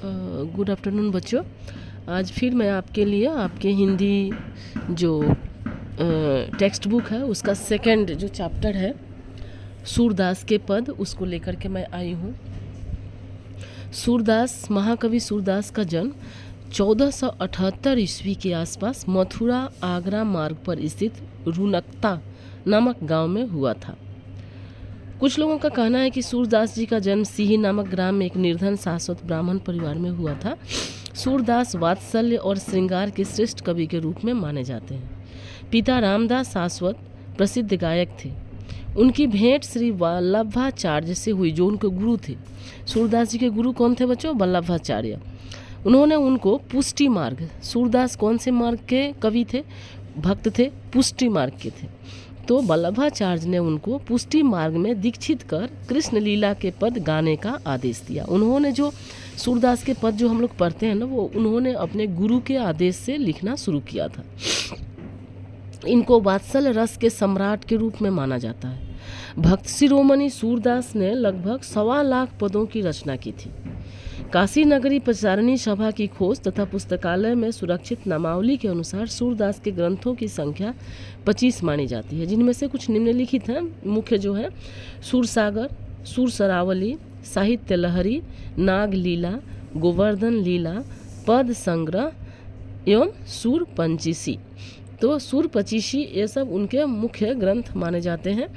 Good afternoon बच्चों। आज फिर मैं आपके लिए आपके हिंदी जो टेक्स्ट बुक है उसका सेकंड जो चैप्टर है सूरदास के पद, उसको लेकर के मैं आई हूँ। सूरदास, महाकवि सूरदास का जन्म 1478 ईस्वी के आसपास मथुरा आगरा मार्ग पर स्थित रुनकता नामक गांव में हुआ था। कुछ लोगों का कहना है कि सूरदास जी का जन्म सिही नामक ग्राम में एक निर्धन शाश्वत ब्राह्मण परिवार में हुआ था। सूरदास वात्सल्य और श्रृंगार के श्रेष्ठ कवि के रूप में माने जाते हैं। पिता रामदास शाश्वत प्रसिद्ध गायक थे। उनकी भेंट श्री वल्लभाचार्य से हुई, जो उनके गुरु थे। सूरदास जी के गुरु कौन थे बच्चों? वल्लभाचार्य। उन्होंने उनको पुष्टि मार्ग, सूरदास कौन से मार्ग के कवि थे? भक्त थे, पुष्टि मार्ग के थे। तो वल्लभाचार्य ने उनको पुष्टि मार्ग में दीक्षित कर कृष्ण लीला के पद गाने का आदेश दिया। उन्होंने जो सूरदास के पद जो हम लोग पढ़ते हैं ना, वो उन्होंने अपने गुरु के आदेश से लिखना शुरू किया था। इनको वात्सल रस के सम्राट के रूप में माना जाता है। भक्त शिरोमणि सूरदास ने लगभग 1.25 लाख पदों की रचना की थी। काशी नगरी प्रचारणी सभा की खोज तथा पुस्तकालय में सुरक्षित नामावली के अनुसार सूरदास के ग्रंथों की संख्या 25 मानी जाती है, जिनमें से कुछ निम्नलिखित हैं। मुख्य जो है सूरसागर, सूरसरावली, साहित्य लहरी, नाग लीला, गोवर्धन लीला, पद संग्रह एवं सूर पंचीसी। तो सूर पंचीसी ये सब उनके मुख्य ग्रंथ माने जाते हैं।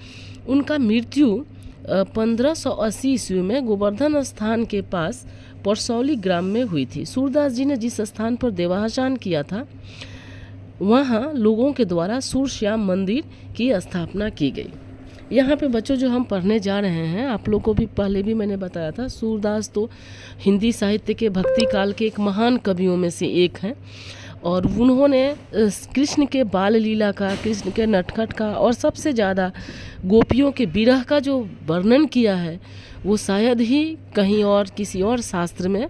उनका मृत्यु 1580 ईस्वी में गोवर्धन स्थान के पास परसौली ग्राम में हुई थी। सूरदास जी ने जिस स्थान पर देवासान किया था, वहाँ लोगों के द्वारा सूरश्याम मंदिर की स्थापना की गई। यहाँ पे बच्चों जो हम पढ़ने जा रहे हैं, आप लोग को भी पहले भी मैंने बताया था, सूरदास तो हिंदी साहित्य के भक्ति काल के एक महान कवियों में से एक हैं। और उन्होंने कृष्ण के बाल लीला का, कृष्ण के नटखट का और सबसे ज़्यादा गोपियों के विरह का जो वर्णन किया है, वो शायद ही कहीं और किसी और शास्त्र में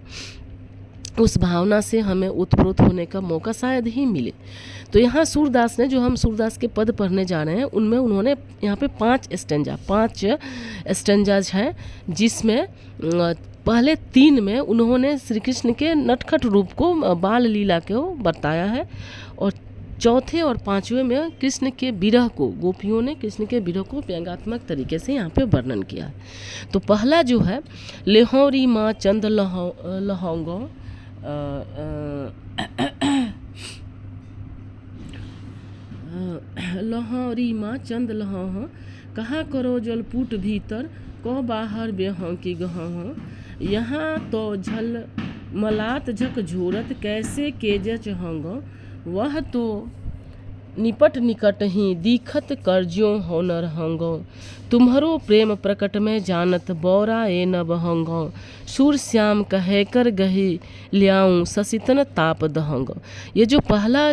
उस भावना से हमें उत्प्रोत होने का मौका शायद ही मिले। तो यहाँ सूरदास ने, जो हम सूरदास के पद पढ़ने जा रहे हैं, उनमें उन्होंने यहाँ पे 5 स्टेंजाज हैं, जिसमें पहले 3 में उन्होंने श्री कृष्ण के नटखट रूप को, बाल लीला को बताया है, और चौथे और 5वें में कृष्ण के विरह को, गोपियों ने कृष्ण के विरह को व्यंग्यात्मक तरीके से यहाँ पे वर्णन किया है। तो पहला जो है, लेहौरी माँ चंद लहौंगो, लहौरी माँ चंद लहौ, कहाँ करो जलपुट भीतर, को बाहर बेहों की गहों, यहाँ तो झल मलात झक झोरत, कैसे केजच होंगो, वह तो निपट निकट ही दिखत करज्यों होनर होंगो, तुम्हारो प्रेम प्रकट में जानत, बौरा ए न बहोंगो, सूर श्याम कहे कर गही लियाऊं, ससितन ताप दहोंगो। ये जो पहला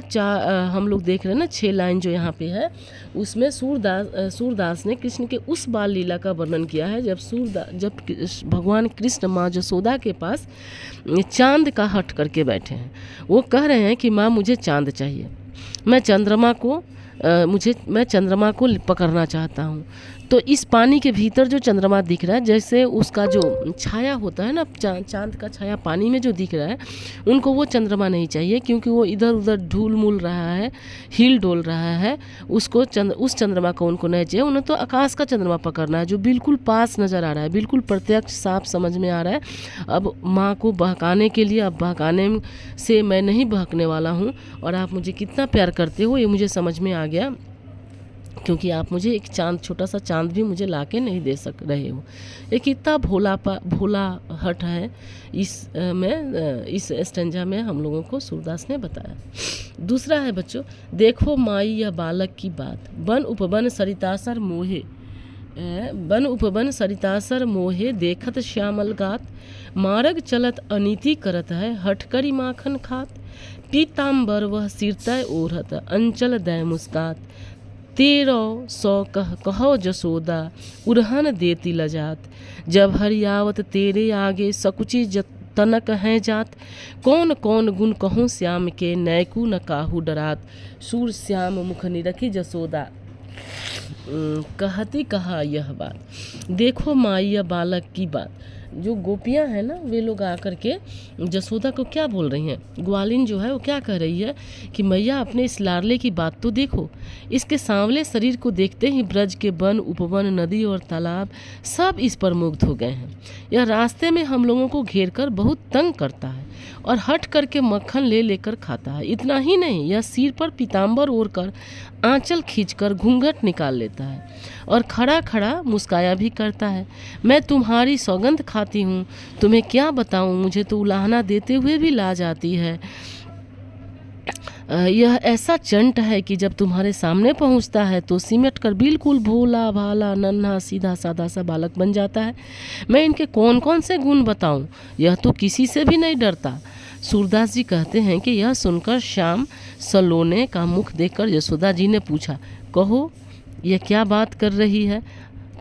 हम लोग देख रहे हैं ना, 6 लाइन जो यहाँ पे है, उसमें सूरदास ने कृष्ण के उस बाल लीला का वर्णन किया है जब भगवान कृष्ण माँ जसोदा के पास चांद का हट करके बैठे हैं। वो कह रहे हैं कि माँ मुझे चांद चाहिए, मैं चंद्रमा को पकड़ना चाहता हूँ। तो इस पानी के भीतर जो चंद्रमा दिख रहा है, जैसे उसका जो छाया होता है ना, चांद का छाया पानी में जो दिख रहा है, उनको वो चंद्रमा नहीं चाहिए, क्योंकि वो इधर उधर ढूल मूल रहा है, हिल डोल रहा है। उसको उस चंद्रमा को उनको नहीं चाहिए। उन्हें तो आकाश का चंद्रमा पकड़ना है, जो बिल्कुल पास नज़र आ रहा है, बिल्कुल प्रत्यक्ष साफ समझ में आ रहा है। अब माँ को बहकाने के लिए, अब बहकाने से मैं नहीं बहकने वाला हूँ, और आप मुझे कितना प्यार करते हो ये मुझे समझ में आ गया, क्योंकि आप मुझे एक छोटा सा चांद भी मुझे लाके नहीं दे सक रहे हो। ये कितना भोला हट है इस स्टेंजा में हम लोगों को सूरदास ने बताया। दूसरा है बच्चों, देखो माई या बालक की बात, बन उपवन सरितासर मोहे, देखत श्यामल गात, मार्ग चलत अनीति करत है, हटकरी माखन खात, पीताम्बर वह सिरतय ओढ़त, अंचल दय मुस्कात, 1300 कहो जसोदा, उरहन देती लजात, जब हरियावत तेरे आगे, सकुची तनक हैं जात, कौन कौन गुण कहूँ श्याम के, नैकू न काहू डरात, सूर श्याम मुख निरखी जसोदा, कहती कहा यह बात, देखो माईया बालक की बात। जो गोपियां हैं ना, वे लोग आकर के जसोदा को क्या बोल रही हैं, ग्वालिन जो है वो क्या कह रही है कि मैया अपने इस लाडले की बात तो देखो। इसके सांवले शरीर को देखते ही ब्रज के वन, उपवन, नदी और तालाब सब इस पर मुग्ध हो गए हैं। यह रास्ते में हम लोगों को घेर कर बहुत तंग करता है और हट करके मक्खन ले लेकर खाता है। इतना ही नहीं, यह सिर पर पीताम्बर ओढ़कर आंचल खींचकर घूंघट निकाल लेता है और खड़ा खड़ा मुस्काया भी करता है। मैं तुम्हारी सौगंध खाती हूँ, तुम्हें क्या बताऊँ, मुझे तो उलाहना देते हुए भी लाज आती है। यह ऐसा चंट है कि जब तुम्हारे सामने पहुंचता है तो सिमट कर बिल्कुल भोला भाला नन्हा सीधा साधा सा बालक बन जाता है। मैं इनके कौन कौन से गुण बताऊं, यह तो किसी से भी नहीं डरता। सूरदास जी कहते हैं कि यह सुनकर श्याम सलोने का मुख देखकर यशोदा जी ने पूछा, कहो यह क्या बात कर रही है,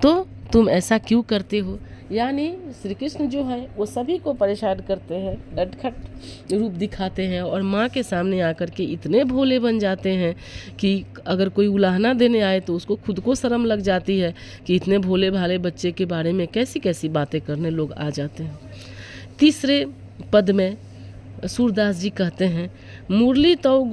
तो तुम ऐसा क्यों करते हो। यानी श्री कृष्ण जो है वो सभी को परेशान करते हैं, नटखट रूप दिखाते हैं और माँ के सामने आकर के इतने भोले बन जाते हैं कि अगर कोई उलाहना देने आए तो उसको खुद को शर्म लग जाती है कि इतने भोले भाले बच्चे के बारे में कैसी कैसी बातें करने लोग आ जाते हैं। तीसरे पद में सूरदास जी कहते हैं, मुरली तौ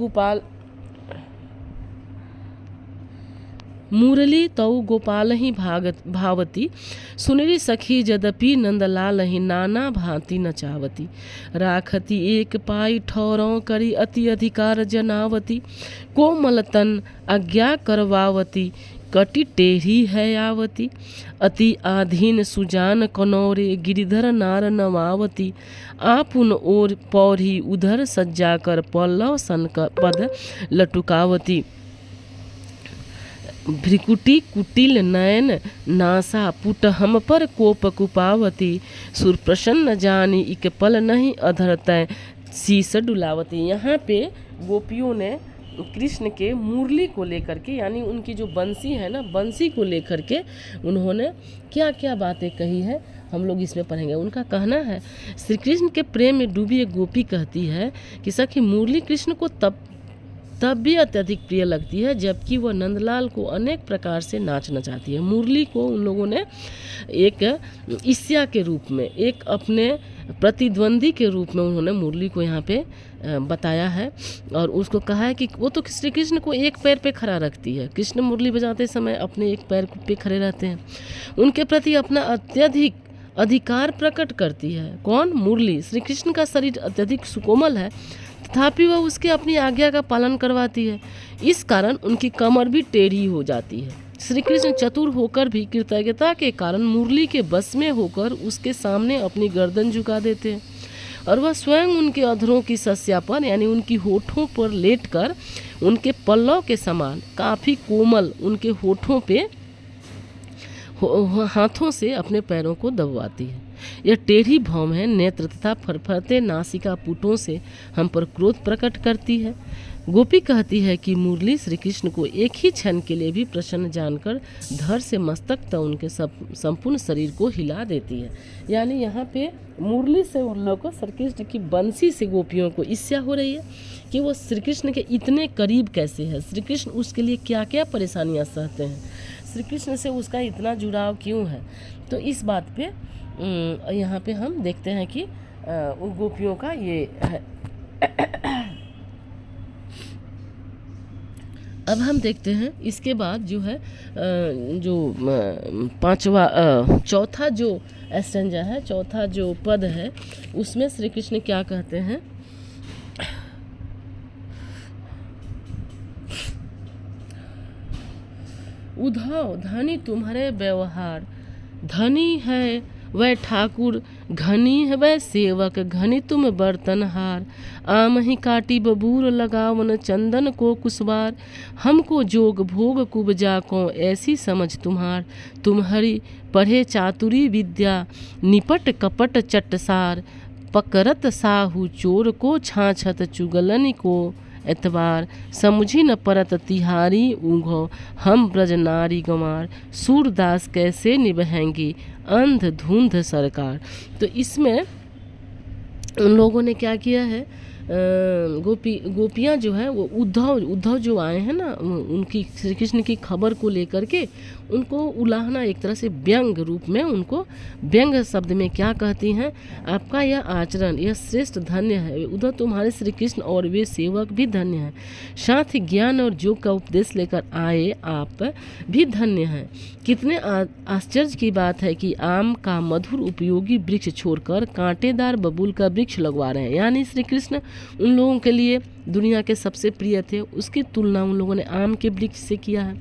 गोपाल ही भावती, सुनरी सखी जदपि नंदलाल ही नाना भांति नचावती। राखती एक पाई ठौरों करी अति अधिकार जनावती, कोमल तन आज्ञा करवावती, कटी टेढ़ी है आवती। अति आधीन सुजान कनौरे गिरिधर नार नवावती, आपुन ओर पौरी उधर सज्जा कर पल्लव सन का पद लटुकावती। भ्रिकुटी कुटिल नयन नासा पुट हम पर कोप कुपावती, सुर प्रसन्न जानी इक पल नहीं अधर तय शीस डुलावती। यहाँ पे गोपियों ने कृष्ण के मुरली को लेकर के, यानी उनकी जो बंसी है ना, बंसी को लेकर के उन्होंने क्या क्या बातें कही है हम लोग इसमें पढ़ेंगे। उनका कहना है, श्री कृष्ण के प्रेम में डूबी एक गोपी कहती है कि सखी मुरली कृष्ण को तब भी अत्यधिक प्रिय लगती है जबकि वह नंदलाल को अनेक प्रकार से नाच नचाती है। मुरली को उन लोगों ने एक ईर्ष्या के रूप में, एक अपने प्रतिद्वंदी के रूप में उन्होंने मुरली को यहाँ पे बताया है और उसको कहा है कि वो तो श्री कृष्ण को एक पैर पे खड़ा रखती है। कृष्ण मुरली बजाते समय अपने एक पैर पे खड़े रहते हैं, उनके प्रति अपना अत्यधिक अधिकार प्रकट करती है। कौन? मुरली। श्री कृष्ण का शरीर अत्यधिक सुकोमल है तथापि वह उसके अपनी आज्ञा का पालन करवाती है, इस कारण उनकी कमर भी टेढ़ी हो जाती है। श्री कृष्ण चतुर होकर भी कृतज्ञता के कारण मुरली के बस में होकर उसके सामने अपनी गर्दन झुका देते हैं और वह स्वयं उनके अधरों की सस्या पर, यानी उनकी होठों पर लेटकर उनके पल्लव के समान काफ़ी कोमल उनके होठों पे हाथों से अपने पैरों को दबवाती है। यह टेढ़ी भौम है, नेत्र तथा फरफरते नासिका पुटों से हम पर क्रोध प्रकट करती है। गोपी कहती है कि मुरली श्री कृष्ण को एक ही क्षण के लिए भी प्रसन्न जानकर धड़ से मस्तक तक उनके संपूर्ण शरीर को हिला देती है। यानी यहाँ पे मुरली से उन लोगों को श्री कृष्ण की बंसी से गोपियों को ईर्ष्या हो रही है कि वो श्री कृष्ण के इतने करीब कैसे है, श्री कृष्ण उसके लिए क्या क्या परेशानियाँ सहते हैं, श्री कृष्ण से उसका इतना जुड़ाव क्यों है। तो इस बात पे यहाँ पे हम देखते हैं कि उन गोपियों का ये है। अब हम देखते हैं इसके बाद जो है जो चौथा जो स्टैंजा है, चौथा जो पद है, उसमें श्री कृष्ण क्या कहते हैं, उधाओ धनी तुम्हारे व्यवहार, धनी है वह ठाकुर, घनी है वह सेवक, घनी तुम बर्तनहार। आम ही काटी बबूर लगावन, चंदन को कुसवार, हमको जोग भोग कुबजा को ऐसी समझ तुम्हार। तुम्हारी पढ़े चातुरी विद्या, निपट कपट चटसार, पकड़त साहू चोर को, छाछत चुगलन को एतबार। समझी न परत तिहारी ऊँघो, हम ब्रज नारी गंवार, सूरदास कैसे निभाएंगी अंध धुंध सरकार। तो इसमें उन लोगों ने क्या किया है गोपियाँ जो है वो उद्धव जो आए हैं ना, उनकी श्री कृष्ण की खबर को लेकर के उनको उलाहना, एक तरह से व्यंग रूप में उनको व्यंग शब्द में क्या कहती हैं, आपका यह आचरण यह श्रेष्ठ धन्य है उद्धव, तुम्हारे श्री कृष्ण और वे सेवक भी धन्य हैं, साथ ही ज्ञान और योग का उपदेश लेकर आए आप भी धन्य हैं। कितने आश्चर्य की बात है कि आम का मधुर उपयोगी वृक्ष छोड़कर कांटेदार बबूल का वृक्ष लगवा रहे हैं। यानी श्री कृष्ण उन लोगों के लिए दुनिया के सबसे प्रिय थे, उसकी तुलना उन लोगों ने आम के वृक्ष से किया है।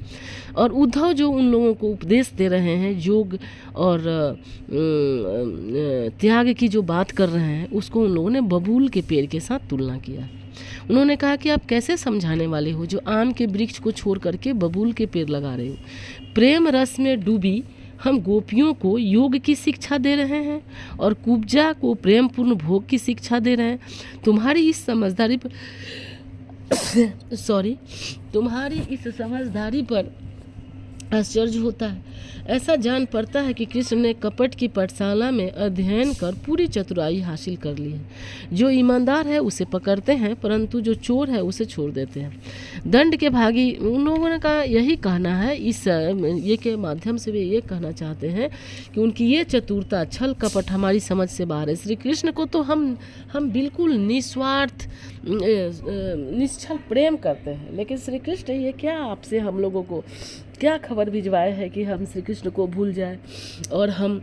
और उद्धव जो उन लोगों को उपदेश दे रहे हैं, योग और त्याग की जो बात कर रहे हैं, उसको उन लोगों ने बबूल के पेड़ के साथ तुलना किया है। उन्होंने कहा कि आप कैसे समझाने वाले हो जो आम के वृक्ष को छोड़ करके बबूल के पेड़ लगा रहे हो। प्रेम रस में डूबी हम गोपियों को योग की शिक्षा दे रहे हैं और कुब्जा को प्रेम पूर्ण भोग की शिक्षा दे रहे हैं। तुम्हारी इस समझदारी पर तुम्हारी इस समझदारी पर आश्चर्य होता है। ऐसा जान पड़ता है कि कृष्ण ने कपट की पाठशाला में अध्ययन कर पूरी चतुराई हासिल कर ली है। जो ईमानदार है उसे पकड़ते हैं, परंतु जो चोर है उसे छोड़ देते हैं। दंड के भागी उन लोगों का यही कहना है, इस ये के माध्यम से वे ये कहना चाहते हैं कि उनकी ये चतुरता छल कपट हमारी समझ से बाहर है। श्री कृष्ण को तो हम बिल्कुल निस्वार्थ निश्चल प्रेम करते हैं, लेकिन श्री कृष्ण ये क्या आपसे हम लोगों को क्या खबर भिजवाए है कि हम श्री कृष्ण को भूल जाएं और हम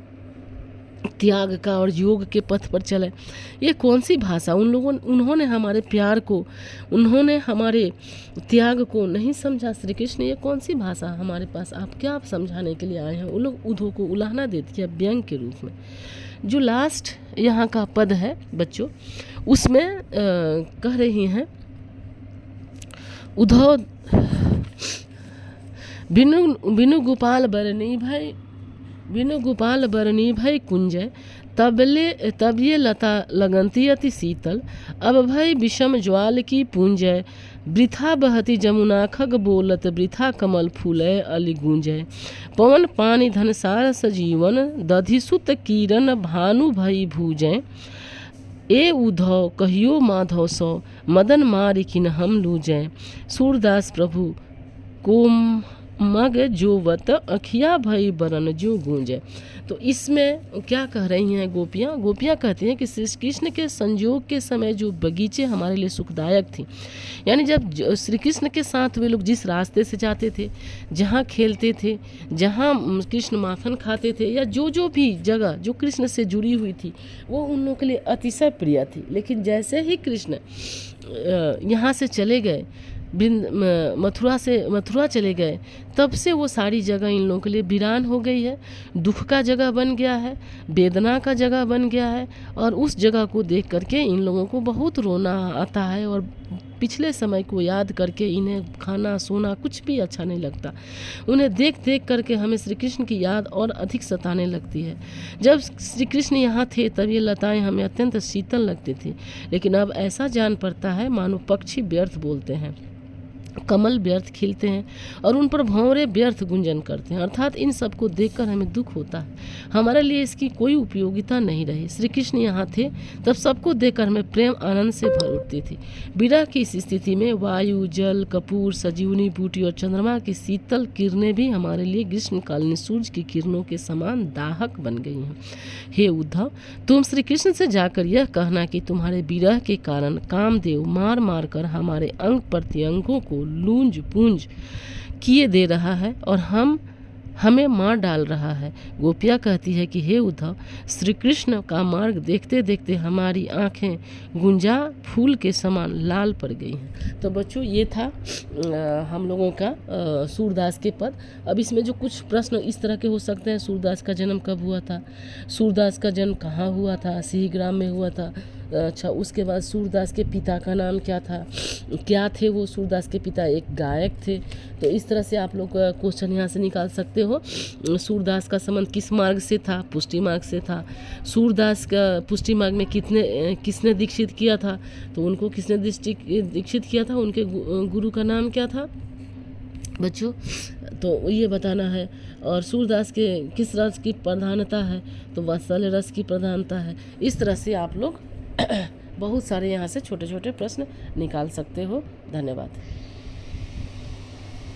त्याग का और योग के पथ पर चले। ये कौन सी भाषा उन्होंने हमारे प्यार को, उन्होंने हमारे त्याग को नहीं समझा। श्री कृष्ण ये कौन सी भाषा हमारे पास, आप क्या समझाने के लिए आए हैं। वो लोग उद्धव को उलाहना दे दिया व्यंग के रूप में। जो लास्ट यहाँ का पद है बच्चों, उसमें कह रही हैं उद्धव बिनु गोपाल बरनी भय कुंजय तब ये लता लगंती अति शीतल, अब भय विषम ज्वाल की पूंजय, वृथा बहती जमुना खग बोलत, वृथा कमल फूलय अली गूंजय, पवन पानी धन सार सजीवन, दधिसुत किरण भानु भई भूजय, ए उद्धव कहियो माधव सौ, मदन मारी किन हम लूजय, सूरदास प्रभु को मग जोवत अखिया भई बरन जो गूंजे। तो इसमें क्या कह रही हैं गोपियाँ कहती हैं कि श्री कृष्ण के संयोग के समय जो बगीचे हमारे लिए सुखदायक थी, यानी जब श्री कृष्ण के साथ वे लोग जिस रास्ते से जाते थे, जहाँ खेलते थे, जहाँ कृष्ण माखन खाते थे, या जो भी जगह जो कृष्ण से जुड़ी हुई थी, वो उन लोगों के लिए अतिशय प्रिय थी। लेकिन जैसे ही कृष्ण यहाँ से चले गए, मथुरा चले गए, तब से वो सारी जगह इन लोगों के लिए वीरान हो गई है, दुख का जगह बन गया है, वेदना का जगह बन गया है। और उस जगह को देख करके इन लोगों को बहुत रोना आता है और पिछले समय को याद करके इन्हें खाना सोना कुछ भी अच्छा नहीं लगता। उन्हें देख करके हमें श्री कृष्ण की याद और अधिक सताने लगती है। जब श्री कृष्ण यहाँ थे तब ये लताएं हमें अत्यंत शीतल लगती थी, लेकिन अब ऐसा जान पड़ता है मानो पक्षी व्यर्थ बोलते हैं, कमल व्यर्थ खिलते हैं और उन पर भंवरे व्यर्थ गुंजन करते हैं। अर्थात इन सब को देखकर हमें दुख होता है, हमारे लिए इसकी कोई उपयोगिता नहीं रही। श्री कृष्ण यहाँ थे तब सबको देखकर हमें प्रेम आनंद से भर उठती थी। विरह की इस स्थिति में वायु, जल, कपूर, सजीवनी बूटी और चंद्रमा की शीतल किरणें भी हमारे लिए ग्रीष्मकालीन सूर्य की किरणों के समान दाहक बन गई हैं। हे उद्धव, तुम श्री कृष्ण से जाकर यह कहना कि तुम्हारे विरह के कारण कामदेव मार कर हमारे अंग प्रत्यंगों को लूंज पूंज किए दे रहा है और हमें मार डाल रहा है। गोपियाँ कहती है कि हे उद्धव, श्री कृष्ण का मार्ग देखते देखते हमारी आंखें गुंजा फूल के समान लाल पड़ गई हैं। तो बच्चों ये था हम लोगों का सूरदास के पद। अब इसमें जो कुछ प्रश्न इस तरह के हो सकते हैं, सूरदास का जन्म कब हुआ था, सूरदास का जन्म कहाँ हुआ था, सिहीग्राम में हुआ था। अच्छा, उसके बाद सूरदास के पिता का नाम क्या था, क्या थे वो। सूरदास के पिता एक गायक थे। तो इस तरह से आप लोग क्वेश्चन यहाँ से निकाल सकते हो। सूरदास का संबंध किस मार्ग से था, पुष्टि मार्ग से था। सूरदास का पुष्टि मार्ग में किसने दीक्षित किया था, तो उनको किसने दीक्षित किया था, उनके गुरु का नाम क्या था बच्चों, तो ये बताना है। और सूरदास के किस रस की प्रधानता है, तो वात्सल्य रस की प्रधानता है। इस तरह से आप लोग बहुत सारे यहाँ से छोटे छोटे प्रश्न निकाल सकते हो। धन्यवाद।